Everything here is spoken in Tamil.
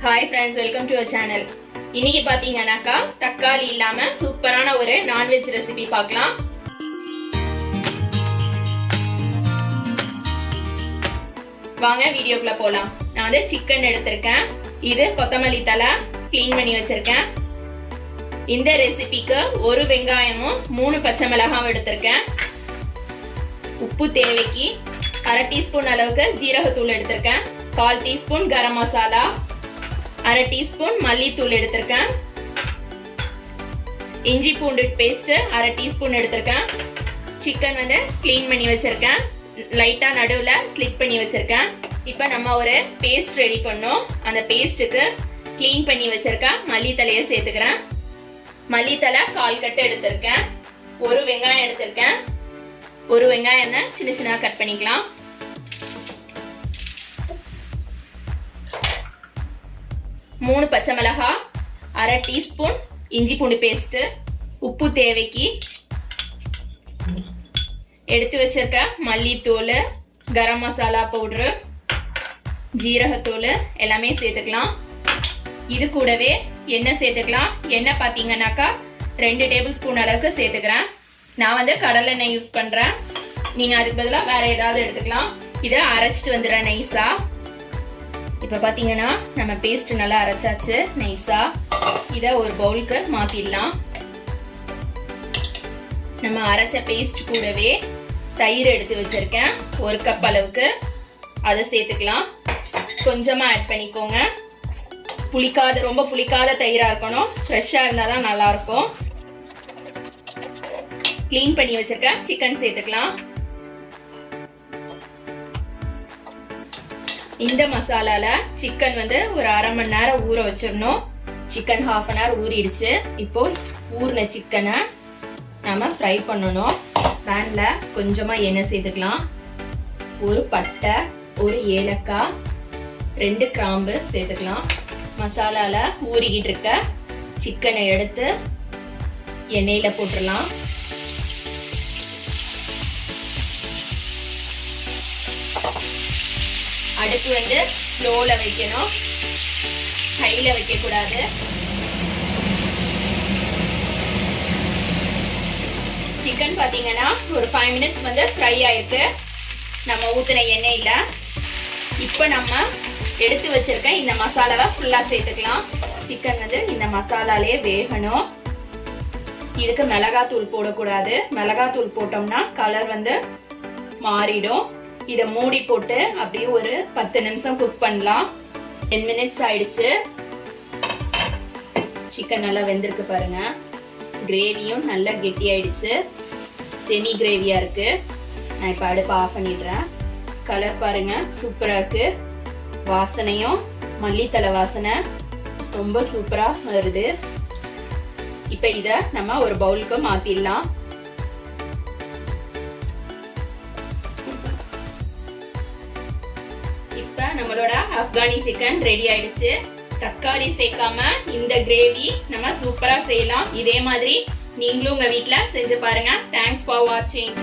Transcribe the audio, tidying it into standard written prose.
Hi friends, welcome to our channel. இன்னைக்கு பாத்தீங்கன்னாக்கா தக்காளி இல்லாம சூப்பரான ஒரு நான்வெஜ் ரெசிபி பார்க்கலாம். வாங்க வீடியோக்குள்ள போலாம். நான் வந்து சிக்கன் எடுத்திருக்கேன். இது கொத்தமல்லி தழை க்ளீன் பண்ணி வச்சிருக்கேன். இந்த ரெசிபிக்கு ஒரு வெங்காயமும் 3 பச்சை மிளகாயும் எடுத்திருக்கேன். உப்பு தேவைக்கு 1/2 டீஸ்பூன் அளவுக்கு ஜீரகத்தூள் எடுத்திருக்கேன். 1/4 டீஸ்பூன் கரம் மசாலா, 1/2 டீஸ்பூன் மல்லித்தூள் எடுத்திருக்கேன். இஞ்சி பூண்டு பேஸ்ட் 1/2 டீஸ்பூன் எடுத்திருக்கேன். சிக்கன் வந்து க்ளீன் பண்ணி வச்சிருக்கேன். லைட்டா நடுவுல ஸ்லிட் பண்ணி வச்சிருக்கேன். இப்போ நம்ம ஒரு பேஸ்ட் ரெடி பண்ணோம். அந்த பேஸ்ட்டுக்கு க்ளீன் பண்ணி வச்சிருக்க மல்லித்தலையை சேர்த்துக்கிறேன். மல்லித்தலை 1/4 கட்டு எடுத்திருக்கேன். ஒரு வெங்காயம் எடுத்திருக்கேன். ஒரு வெங்காயம் சின்ன சின்ன கட் பண்ணிக்கலாம். மூணு பச்சை மிளகாய், 1/2 டீஸ்பூன் இஞ்சி பூண்டு பேஸ்ட், உப்பு தேவைக்கு, எடுத்து வச்சிருக்க மல்லித்தூள், கரம் மசாலா பவுடரு, ஜீரகத்தூள் எல்லாமே சேர்த்துக்கலாம். இது கூடவே எண்ணெய் சேர்த்துக்கலாம். எண்ணெய் பார்த்தீங்கன்னாக்கா 2 டேபிள் ஸ்பூன் அளவுக்கு சேர்த்துக்கிறேன். நான் வந்து கடலெண்ணெய் யூஸ் பண்ணுறேன். நீங்கள் அதுக்கு பதிலாக வேற ஏதாவது எடுத்துக்கலாம். இதை அரைச்சிட்டு வந்துடுறேன் நைஸா. இப்போ பார்த்தீங்கன்னா நம்ம பேஸ்ட் நல்லா அரைச்சாச்சு நைஸா. இதை ஒரு பவுலுக்கு மாற்றிடலாம். நம்ம அரைச்ச பேஸ்ட் கூடவே தயிர் எடுத்து வச்சிருக்கேன் 1 கப் அளவுக்கு. அதை சேர்த்துக்கலாம். கொஞ்சமாக ஆட் பண்ணிக்கோங்க. ரொம்ப புளிக்காத தயிராக இருக்கணும். ஃப்ரெஷ்ஷாக இருந்தால் தான் நல்லாயிருக்கும். க்ளீன் பண்ணி வச்சிருக்க சிக்கன் சேர்த்துக்கலாம். இந்த மசாலால சிக்கன் வந்து ஒரு 1/2 மணி நேரம் ஊற வச்சிடணும். சிக்கன் 1/2 அன் ஹவர் ஊறிடுச்சு. இப்போ ஊறின சிக்கனை நம்ம ஃப்ரை பண்ணணும். பேன்ல கொஞ்சமா எண்ணெய் சேர்த்துக்கலாம். ஒரு பட்டை, ஒரு ஏலக்காய், 2 கிராம்பு சேர்த்துக்கலாம். மசாலால ஊறிக்கிட்டு இருக்க சிக்கனை எடுத்து எண்ணெயில போட்டுடலாம். அடுப்பு வந்து ஸ்லோல வைக்கணும், ஹைல வைக்க கூடாது. சிக்கன் பாத்தீங்கன்னா ஒரு 5 மினிட்ஸ் வந்து ஃப்ரை ஆயிருக்கு நம்ம ஊத்தின எண்ணெயில. இப்போ நம்ம எடுத்து வச்சிருக்க இந்த மசாலாவை ஃபுல்லா சேர்த்துக்கலாம். சிக்கன் வந்து இந்த மசாலாலே வேகணும். இதுக்கு மிளகாத்தூள் போடக்கூடாது. மிளகாத்தூள் போட்டோம்னா கலர் வந்து மாறிடும். இதை மூடி போட்டு அப்படியே ஒரு 10 நிமிஷம் குக் பண்ணலாம். 10 மினிட்ஸ் ஆயிடுச்சு. சிக்கன் நல்லா வெந்திருக்கு பாருங்க. கிரேவியும் நல்லா கெட்டி ஆயிடுச்சு. செமி கிரேவியா இருக்கு. நான் இப்போ அடுப்பை ஆஃப் பண்ணிடுறேன். கலர் பாருங்க சூப்பரா இருக்கு. வாசனையும் மல்லித்தலை வாசனை ரொம்ப சூப்பரா வருது. இப்போ இதை நம்ம ஒரு பவுலுக்கு மாத்திடலாம். நம்மளோட ஆப்கானி சிக்கன் ரெடி ஆயிடுச்சு. தக்காளி சேர்க்காம இந்த கிரேவி நம்ம சூப்பரா செய்யலாம். இதே மாதிரி நீங்களும் உங்க வீட்ல செஞ்சு பாருங்க. தேங்க்ஸ் ஃபார் வாட்சிங்.